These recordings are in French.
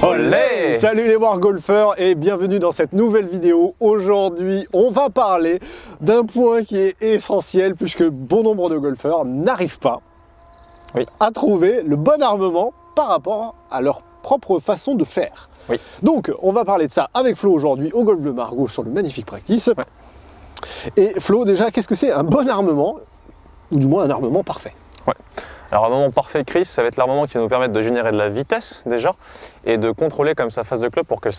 Olé! Salut les wargolfeurs et bienvenue dans cette nouvelle vidéo. Aujourd'hui, on va parler d'un point qui est essentiel puisque bon nombre de golfeurs n'arrivent pas à trouver le bon armement par rapport à leur propre façon de faire. Donc, on va parler de ça avec Flo aujourd'hui au Golf de Margaux sur le Magnifique Practice. Et Flo, déjà, qu'est-ce que c'est un bon armement, ou du moins un armement parfait? Alors, l'armement parfait, Chris, ça va être l'armement qui va nous permettre de générer de la vitesse déjà et de contrôler comme sa face de club pour qu'elle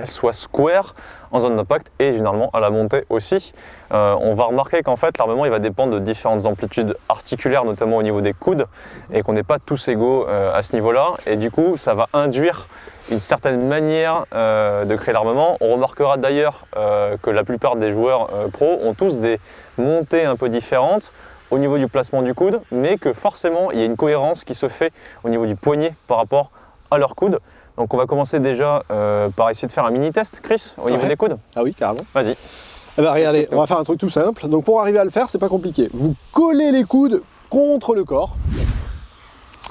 soit square en zone d'impact et généralement à la montée aussi. On va remarquer qu'en fait l'armement il va dépendre de différentes amplitudes articulaires, notamment au niveau des coudes, et qu'on n'est pas tous égaux à ce niveau-là. Et du coup, ça va induire une certaine manière de créer l'armement. On remarquera d'ailleurs que la plupart des joueurs pros ont tous des montées un peu différentes au niveau du placement du coude, mais que forcément il y a une cohérence qui se fait au niveau du poignet par rapport à leur coude. Donc on va commencer déjà par essayer de faire un mini test, Chris, au niveau des coudes. Ah oui, carrément. Vas-y. Eh ben, regardez, on va faire un truc tout simple. Donc pour arriver à le faire, c'est pas compliqué. Vous collez les coudes contre le corps.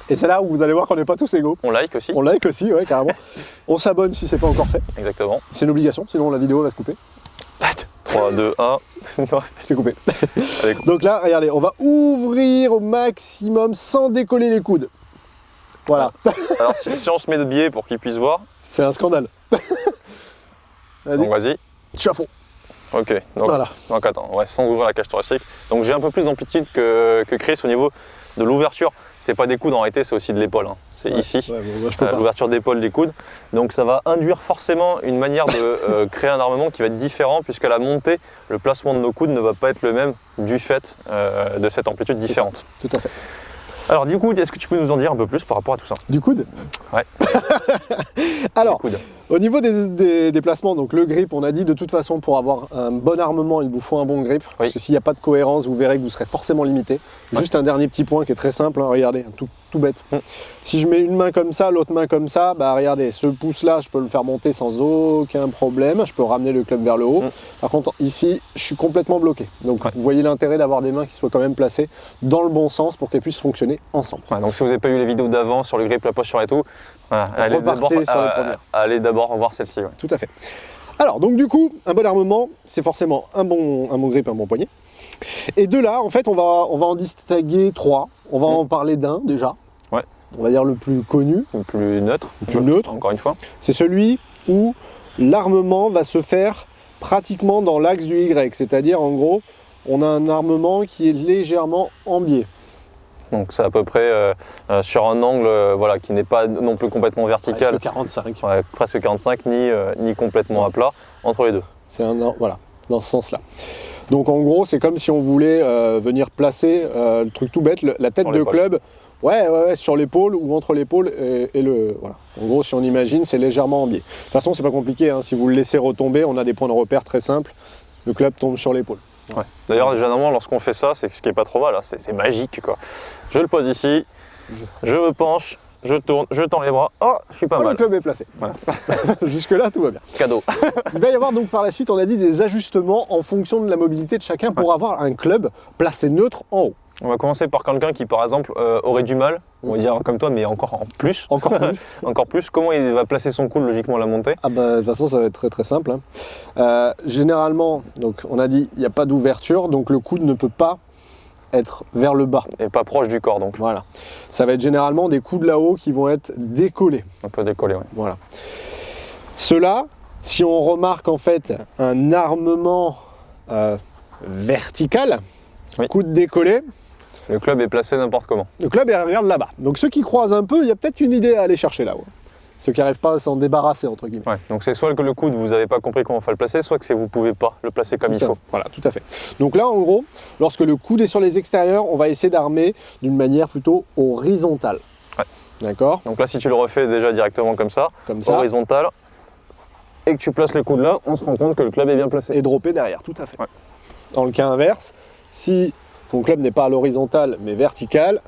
Et c'est là où vous allez voir qu'on n'est pas tous égaux. On like aussi. On like aussi, ouais, carrément. On s'abonne si c'est pas encore fait. Exactement. C'est une obligation, sinon la vidéo va se couper. 3, 2, 1. C'est coupé. Allez. Donc là, regardez, on va ouvrir au maximum sans décoller les coudes. Voilà. Alors si on se met de biais pour qu'ils puissent voir. C'est un scandale. Donc vas-y. Je suis à fond. Ok, donc, voilà. Donc attends, ouais, sans ouvrir la cage thoracique. Donc j'ai un peu plus d'amplitude que Chris au niveau de l'ouverture. C'est pas des coudes en réalité, c'est aussi de l'épaule. Hein. C'est ici, l'ouverture d'épaule des coudes. Donc ça va induire forcément une manière de créer un armement qui va être différent, puisqu'à la montée, le placement de nos coudes ne va pas être le même du fait de cette amplitude différente. Tout à fait. Alors du coup, est-ce que tu peux nous en dire un peu plus par rapport à tout ça? Du coude? Ouais. Alors, au niveau des placements, donc le grip, on a dit de toute façon pour avoir un bon armement, il vous faut un bon grip. Parce que s'il n'y a pas de cohérence, vous verrez que vous serez forcément limité. Juste un dernier petit point qui est très simple, hein, regardez, tout bête. Si je mets une main comme ça, l'autre main comme ça, bah regardez, ce pouce-là, je peux le faire monter sans aucun problème. Je peux ramener le club vers le haut. Par contre, ici, je suis complètement bloqué. Donc vous voyez l'intérêt d'avoir des mains qui soient quand même placées dans le bon sens pour qu'elles puissent fonctionner ensemble. Donc si vous n'avez pas eu les vidéos d'avant sur le grip, la posture et tout, allez d'abord voir celle-ci. Tout à fait. Alors donc du coup, un bon armement, c'est forcément un bon grip, un bon poignet. Et de là, en fait, on va en distinguer trois. On va en parler d'un déjà. On va dire le plus connu. Le plus neutre. Encore une fois. C'est celui où l'armement va se faire pratiquement dans l'axe du Y. C'est-à-dire, en gros, on a un armement qui est légèrement en biais. Donc c'est à peu près sur un angle voilà, qui n'est pas non plus complètement vertical. Presque 45. Presque 45, ni complètement à plat, entre les deux. C'est voilà, dans ce sens-là. Donc en gros, c'est comme si on voulait venir placer le truc tout bête, la tête de club, sur l'épaule ou entre l'épaule et le... Voilà. En gros, si on imagine, c'est légèrement en biais. De toute façon, c'est pas compliqué, hein. Si vous le laissez retomber, on a des points de repère très simples. Le club tombe sur l'épaule. D'ailleurs, généralement, lorsqu'on fait ça, c'est ce qui est pas trop mal, hein. C'est magique, quoi. Je le pose ici, je me penche, je tourne, je tends les bras, je suis pas mal. Le club est placé. Voilà. Jusque-là, tout va bien. Cadeau. Il va y avoir donc par la suite, on a dit, des ajustements en fonction de la mobilité de chacun pour avoir un club placé neutre en haut. On va commencer par quelqu'un qui, par exemple, aurait du mal, on va dire comme toi, mais encore en plus. Encore plus. Encore plus. Comment il va placer son coude logiquement à la montée? De toute façon, ça va être très très simple. Hein. Généralement, donc, on a dit, il n'y a pas d'ouverture, donc le coude ne peut pas être vers le bas. Et pas proche du corps, donc. Voilà. Ça va être généralement des coudes là-haut qui vont être décollés. Un peu décollés, oui. Voilà. Cela, si on remarque en fait un armement vertical, coude décollé, le club est placé n'importe comment. Le club est regarde là-bas. Donc ceux qui croisent un peu, il y a peut-être une idée à aller chercher là-haut. Ceux qui n'arrivent pas à s'en débarrasser, entre guillemets. Donc c'est soit que le coude, vous n'avez pas compris comment il faut le placer, soit que vous ne pouvez pas le placer comme il faut. Voilà, tout à fait. Donc là, en gros, lorsque le coude est sur les extérieurs, on va essayer d'armer d'une manière plutôt horizontale. D'accord? Donc là, si tu le refais déjà directement comme ça, horizontal, et que tu places le coude là, on se rend compte que le club est bien placé. Et dropper derrière, tout à fait. Dans le cas inverse, si ton club n'est pas à l'horizontale mais vertical,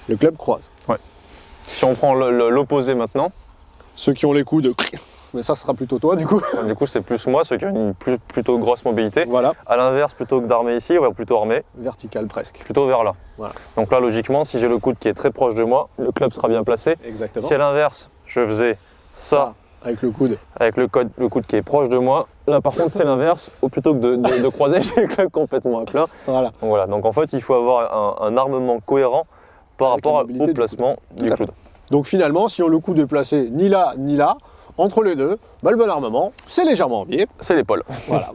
le club croise. Si on prend l'opposé maintenant. Ceux qui ont les coudes, mais ça sera plutôt toi du coup. Du coup c'est plus moi, ceux qui ont une plutôt grosse mobilité. Voilà. À l'inverse, plutôt que d'armer ici, on va plutôt armer. Vertical presque. Plutôt vers là. Voilà. Donc là logiquement, si j'ai le coude qui est très proche de moi, le club sera bien placé. Exactement. Si à l'inverse, je faisais ça avec le coude. Avec le coude qui est proche de moi. Là par contre c'est l'inverse, plutôt que de croiser, j'ai le club complètement à plat. Voilà. Donc en fait il faut avoir un armement cohérent par rapport au placement du coude. Donc finalement si le coude est placé ni là ni là, entre les deux, le bon armement c'est légèrement en biais. C'est l'épaule. Voilà.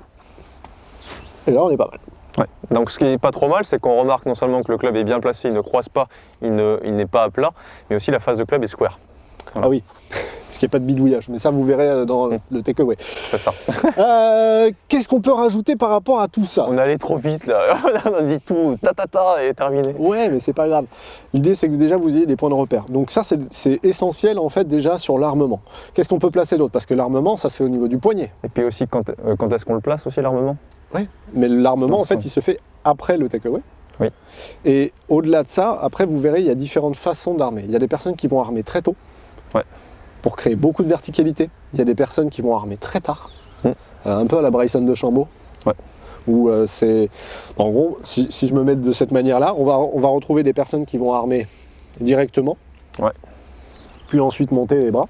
Et là on est pas mal. Ouais. Donc ce qui n'est pas trop mal, c'est qu'on remarque non seulement que le club est bien placé, il ne croise pas, il n'est pas à plat, mais aussi la face de club est square. Voilà. Ah oui, parce qu'il n'y a pas de bidouillage, mais ça vous verrez dans le takeaway. C'est ça. Qu'est-ce qu'on peut rajouter par rapport à tout ça? On est allé trop vite là, on a dit tout, ta et terminé. Ouais, mais c'est pas grave. L'idée c'est que déjà vous ayez des points de repère. Donc ça c'est essentiel en fait déjà sur l'armement. Qu'est-ce qu'on peut placer d'autre? Parce que l'armement ça c'est au niveau du poignet. Et puis aussi quand est-ce qu'on le place aussi l'armement? Oui, mais l'armement en fait il se fait après le takeaway. Oui. Et au-delà de ça, après vous verrez il y a différentes façons d'armer. Il y a des personnes qui vont armer très tôt. Ouais. Pour créer beaucoup de verticalité. Il y a des personnes qui vont armer très tard, un peu à la Bryson de Chambaud, où c'est... En gros, si je me mets de cette manière-là, on va retrouver des personnes qui vont armer directement, puis ensuite monter les bras.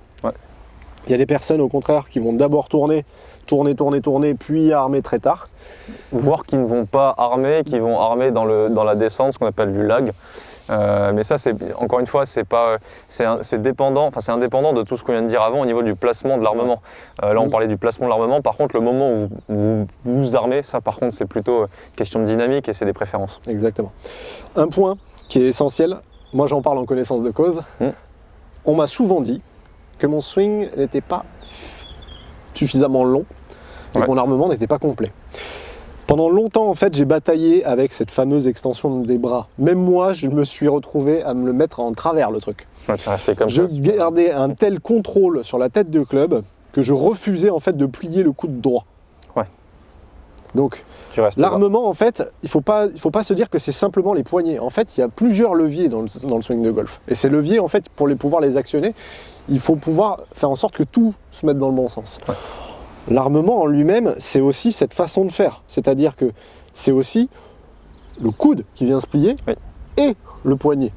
Il y a des personnes au contraire qui vont d'abord tourner, puis armer très tard. Voire qui ne vont pas armer, qui vont armer dans la descente, ce qu'on appelle du lag. Mais ça, encore une fois, c'est indépendant de tout ce qu'on vient de dire avant au niveau du placement de l'armement. Là, on parlait du placement de l'armement. Par contre, le moment où vous armez, ça, par contre, c'est plutôt question de dynamique et c'est des préférences. Exactement. Un point qui est essentiel, moi j'en parle en connaissance de cause. On m'a souvent dit que mon swing n'était pas suffisamment long et que mon armement n'était pas complet. Pendant longtemps, en fait, j'ai bataillé avec cette fameuse extension des bras. Même moi, je me suis retrouvé à me le mettre en travers, le truc. Je gardais un tel contrôle sur la tête de club que je refusais, en fait, de plier le coude droit. Donc, l'armement, en fait, il faut pas se dire que c'est simplement les poignets. En fait, il y a plusieurs leviers dans le swing de golf. Et ces leviers, en fait, pour pouvoir les actionner, il faut pouvoir faire en sorte que tout se mette dans le bon sens. L'armement en lui-même, c'est aussi cette façon de faire. C'est-à-dire que c'est aussi le coude qui vient se plier et le poignet.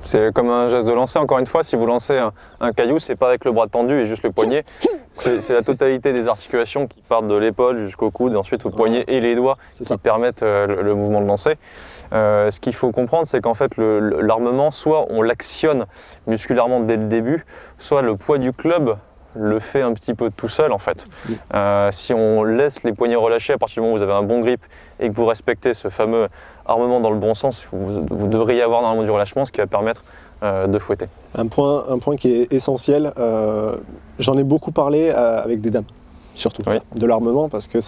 C'est comme un geste de lancer, encore une fois, si vous lancez un caillou, c'est pas avec le bras tendu et juste le poignet. C'est la totalité des articulations qui partent de l'épaule jusqu'au coude et ensuite au poignet et les doigts qui permettent le mouvement de lancer. Ce qu'il faut comprendre, c'est qu'en fait l'armement, soit on l'actionne musculairement dès le début, soit le poids du club le fait un petit peu tout seul en fait. Si on laisse les poignets relâchés à partir du moment où vous avez un bon grip et que vous respectez ce fameux armement dans le bon sens, vous devriez avoir normalement du relâchement, ce qui va permettre de fouetter. Un point qui est essentiel, j'en ai beaucoup parlé avec des dames, surtout de l'armement, parce que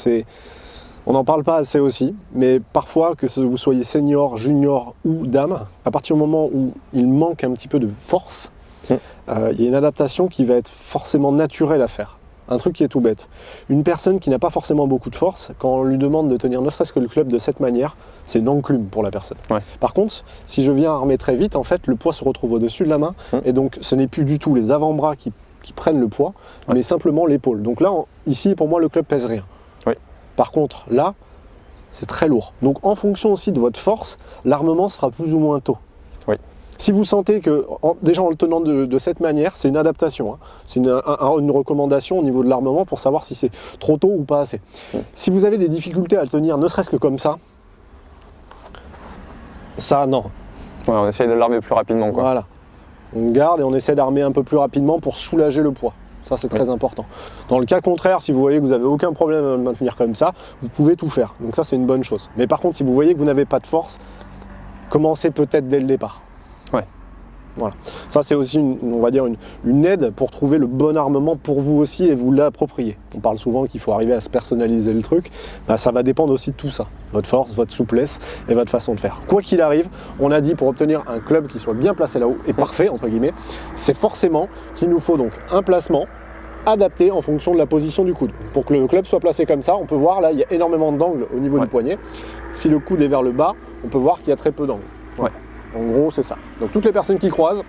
on n'en parle pas assez aussi, mais parfois que vous soyez senior, junior ou dame, à partir du moment où il manque un petit peu de force, il y a une adaptation qui va être forcément naturelle à faire. Un truc qui est tout bête. Une personne qui n'a pas forcément beaucoup de force, quand on lui demande de tenir ne serait-ce que le club de cette manière, c'est une enclume pour la personne. Par contre, si je viens armer très vite, en fait, le poids se retrouve au-dessus de la main, et donc ce n'est plus du tout les avant-bras qui prennent le poids, mais simplement l'épaule. Donc là, ici, pour moi, le club pèse rien. Par contre, là, c'est très lourd. Donc en fonction aussi de votre force, l'armement sera plus ou moins tôt. Si vous sentez que, déjà en le tenant de cette manière, c'est une adaptation, c'est une recommandation au niveau de l'armement pour savoir si c'est trop tôt ou pas assez. Si vous avez des difficultés à le tenir, ne serait-ce que comme ça non. On essaye de l'armer plus rapidement. Voilà. On garde et on essaie d'armer un peu plus rapidement pour soulager le poids. Ça, c'est très important. Dans le cas contraire, si vous voyez que vous n'avez aucun problème à le maintenir comme ça, vous pouvez tout faire. Donc ça, c'est une bonne chose. Mais par contre, si vous voyez que vous n'avez pas de force, commencez peut-être dès le départ. Voilà. Ça, c'est aussi, on va dire, une aide pour trouver le bon armement pour vous aussi et vous l'approprier. On parle souvent qu'il faut arriver à se personnaliser le truc. Ça va dépendre aussi de tout ça. Votre force, votre souplesse et votre façon de faire. Quoi qu'il arrive, on a dit pour obtenir un club qui soit bien placé là-haut et parfait, entre guillemets, c'est forcément qu'il nous faut donc un placement adapté en fonction de la position du coude. Pour que le club soit placé comme ça, on peut voir là, il y a énormément d'angles au niveau du poignet. Si le coude est vers le bas, on peut voir qu'il y a très peu d'angles. En gros, c'est ça. Donc toutes les personnes qui croisent,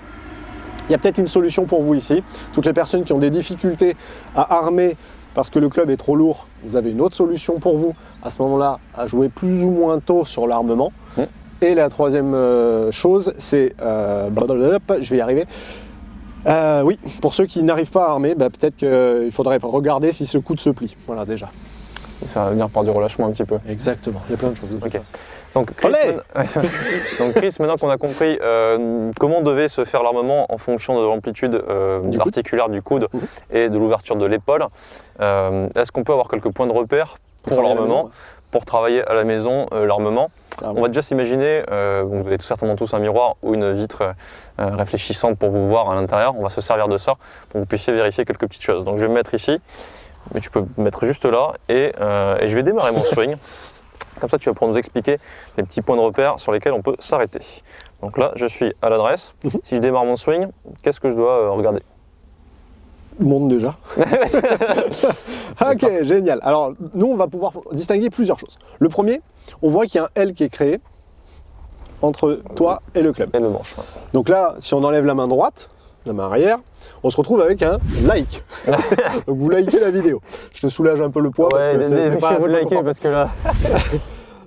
il y a peut-être une solution pour vous ici. Toutes les personnes qui ont des difficultés à armer parce que le club est trop lourd, vous avez une autre solution pour vous. À ce moment-là, à jouer plus ou moins tôt sur l'armement. Et la troisième chose, c'est, je vais y arriver, Oui, pour ceux qui n'arrivent pas à armer, peut-être qu'il faudrait regarder si ce coude se plie. Voilà, déjà. Ça va venir par du relâchement un petit peu. Exactement, il y a plein de choses. Okay. Donc, Chris, maintenant qu'on a compris comment devait se faire l'armement en fonction de l'amplitude articulaire du coude et de l'ouverture de l'épaule, est-ce qu'on peut avoir quelques points de repère pour l'armement, pour travailler à la maison l'armement? On va déjà s'imaginer, vous avez certainement tous un miroir ou une vitre réfléchissante pour vous voir à l'intérieur. On va se servir de ça pour que vous puissiez vérifier quelques petites choses. Donc je vais me mettre ici. Mais tu peux me mettre juste là et je vais démarrer mon swing. Comme ça, tu vas pouvoir nous expliquer les petits points de repère sur lesquels on peut s'arrêter. Donc là, je suis à l'adresse. Si je démarre mon swing, qu'est-ce que je dois regarder? Monte déjà. Ok, génial. Alors, nous, on va pouvoir distinguer plusieurs choses. Le premier, on voit qu'il y a un L qui est créé entre toi et le club. Et le manche. Ouais. Donc là, si on enlève la main droite, la main arrière, on se retrouve avec un like. Donc vous likez la vidéo. Je te soulage un peu le poids parce que c'est pas vous liker parce que là.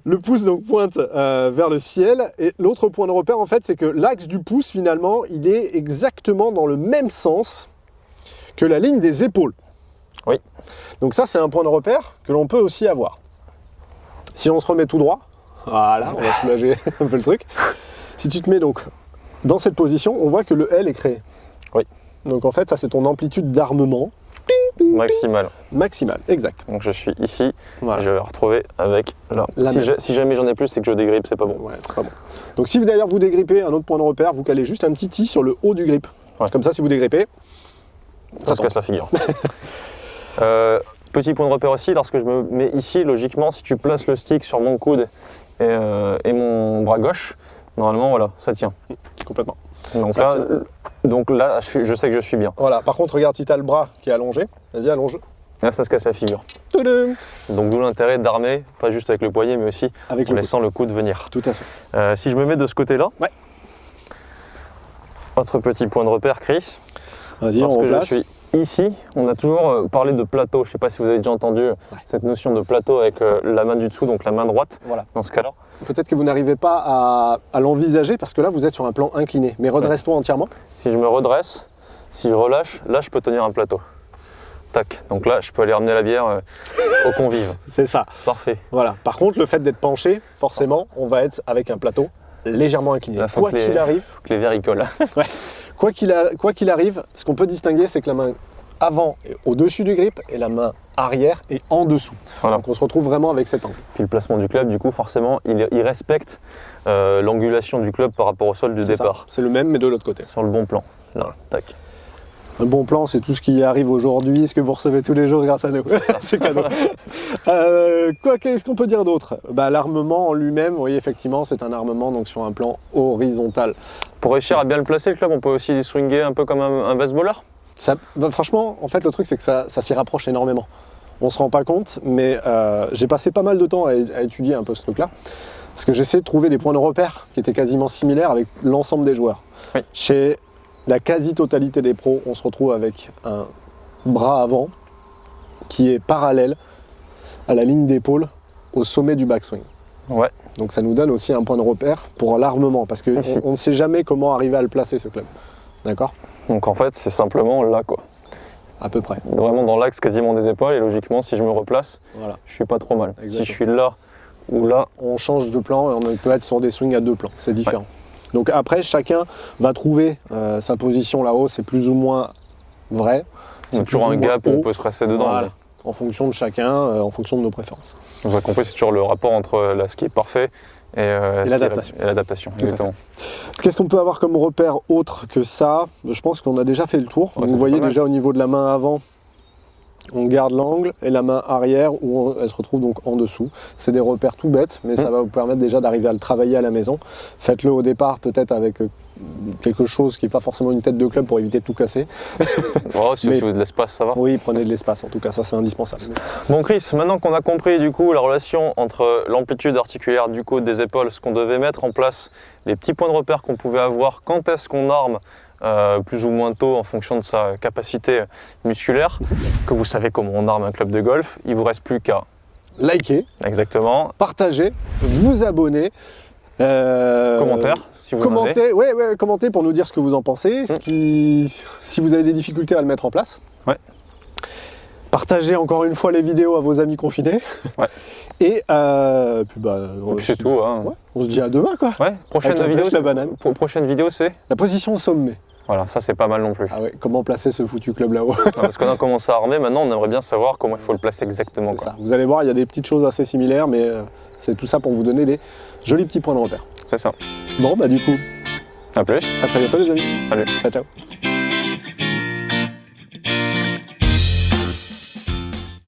Le pouce donc pointe vers le ciel et l'autre point de repère en fait c'est que l'axe du pouce finalement il est exactement dans le même sens que la ligne des épaules. Oui. Donc ça c'est un point de repère que l'on peut aussi avoir. Si on se remet tout droit, voilà, on va soulager un peu le truc. Si tu te mets donc dans cette position, on voit que le L est créé. Oui. Donc en fait, ça c'est ton amplitude d'armement. Maximale. Maximale, exact. Donc je suis ici, voilà. Je vais retrouver avec là. Si jamais j'en ai plus, c'est que je dégrippe, c'est pas bon. Ouais, c'est pas bon. Donc si d'ailleurs vous dégrippez, un autre point de repère, vous calez juste un petit i sur le haut du grip. Ouais. Comme ça, si vous dégrippez, ça se casse la figure. Petit point de repère aussi, lorsque je me mets ici, logiquement, si tu places le stick sur mon coude et mon bras gauche, normalement, voilà, ça tient. Complètement. Donc là, je sais que je suis bien. Voilà, par contre, regarde si tu as le bras qui est allongé. Vas-y, allonge. Là, ça se casse la figure. Tadam. Donc d'où l'intérêt d'armer, pas juste avec le poignet, mais aussi avec en laissant le coude venir. Tout à fait. Si je me mets de ce côté-là, ouais. Autre petit point de repère, Chris. Vas-y, on replace. Je suis ici, on a toujours parlé de plateau. Je ne sais pas si vous avez déjà entendu cette notion de plateau avec la main du dessous, donc la main droite, voilà. Dans ce cas-là. Peut-être que vous n'arrivez pas à l'envisager parce que là, vous êtes sur un plan incliné. Mais redresse-toi entièrement. Si je me redresse, si je relâche, là, je peux tenir un plateau. Tac. Donc là, je peux aller ramener la bière aux convives. C'est ça. Parfait. Voilà. Par contre, le fait d'être penché, forcément, on va être avec un plateau légèrement incliné. Là, quoi qu'il arrive. Faut que les verres y collent. Ouais. Quoi qu'il arrive, ce qu'on peut distinguer, c'est que la main avant est au-dessus du grip et la main arrière est en dessous. Voilà. Donc on se retrouve vraiment avec cet angle. Puis le placement du club, du coup, forcément, il respecte l'angulation du club par rapport au sol du départ. C'est le même, mais de l'autre côté. Sur le bon plan. Là, tac. Un bon plan, c'est tout ce qui arrive aujourd'hui, ce que vous recevez tous les jours grâce à nous. C'est cadeau. Qu'est-ce qu'on peut dire d'autre? L'armement en lui-même, oui, effectivement, c'est un armement donc sur un plan horizontal. Pour réussir à bien le placer, le club, on peut aussi swinguer un peu comme un baseballer. Franchement, en fait, le truc, c'est que ça s'y rapproche énormément. On se rend pas compte, mais j'ai passé pas mal de temps à étudier un peu ce truc-là. Parce que j'essaie de trouver des points de repère qui étaient quasiment similaires avec l'ensemble des joueurs. Oui. Chez la quasi-totalité des pros, on se retrouve avec un bras avant qui est parallèle à la ligne d'épaule au sommet du backswing. Ouais. Donc ça nous donne aussi un point de repère pour l'armement, parce qu'on ne sait jamais comment arriver à le placer, ce club. D'accord? Donc en fait, c'est simplement là, quoi. À peu près. Vraiment dans l'axe quasiment des épaules, et logiquement, si je me replace, voilà. Je suis pas trop mal. Exactement. Si je suis là ou là... On change de plan et on peut être sur des swings à deux plans, c'est différent. Ouais. Donc après, chacun va trouver sa position là-haut, c'est plus ou moins vrai. C'est toujours un gap où on peut se presser dedans. Voilà. En fonction de chacun, en fonction de nos préférences. Vous avez compris, c'est toujours le rapport entre ce qui est parfait et l'adaptation. Exactement. Qu'est-ce qu'on peut avoir comme repère autre que ça? Je pense qu'on a déjà fait le tour. Ouais, vous voyez déjà au niveau de la main avant, on garde l'angle, et la main arrière où elle se retrouve donc en dessous. C'est des repères tout bêtes, mais ça va vous permettre déjà d'arriver à le travailler à la maison. Faites-le au départ peut-être avec quelque chose qui n'est pas forcément une tête de club pour éviter de tout casser. Oh, si vous avez de l'espace, ça va. Oui, prenez de l'espace, en tout cas, ça c'est indispensable. Bon Chris, maintenant qu'on a compris du coup la relation entre l'amplitude articulaire du coude, des épaules, ce qu'on devait mettre en place, les petits points de repère qu'on pouvait avoir, quand est-ce qu'on arme plus ou moins tôt en fonction de sa capacité musculaire, que vous savez comment on arme un club de golf, il ne vous reste plus qu'à liker, exactement, partager, vous abonner, commentaire. si vous en avez. Commentez pour nous dire ce que vous en pensez, si vous avez des difficultés à le mettre en place. Ouais. Partagez encore une fois les vidéos à vos amis confinés. Ouais. Et puis c'est tout. Hein. Ouais, on se dit à demain, quoi. Ouais. Prochaine vidéo, la banane. Prochaine vidéo, c'est la position sommet. Voilà, ça c'est pas mal non plus. Ah ouais, comment placer ce foutu club là-haut. Parce qu'on a commencé à armer, maintenant on aimerait bien savoir comment il faut le placer exactement. C'est ça. Vous allez voir, il y a des petites choses assez similaires, mais c'est tout ça pour vous donner des jolis petits points de repère. C'est ça. Bon, bah du coup, à plus. à très bientôt les amis. Salut. Ciao, ciao.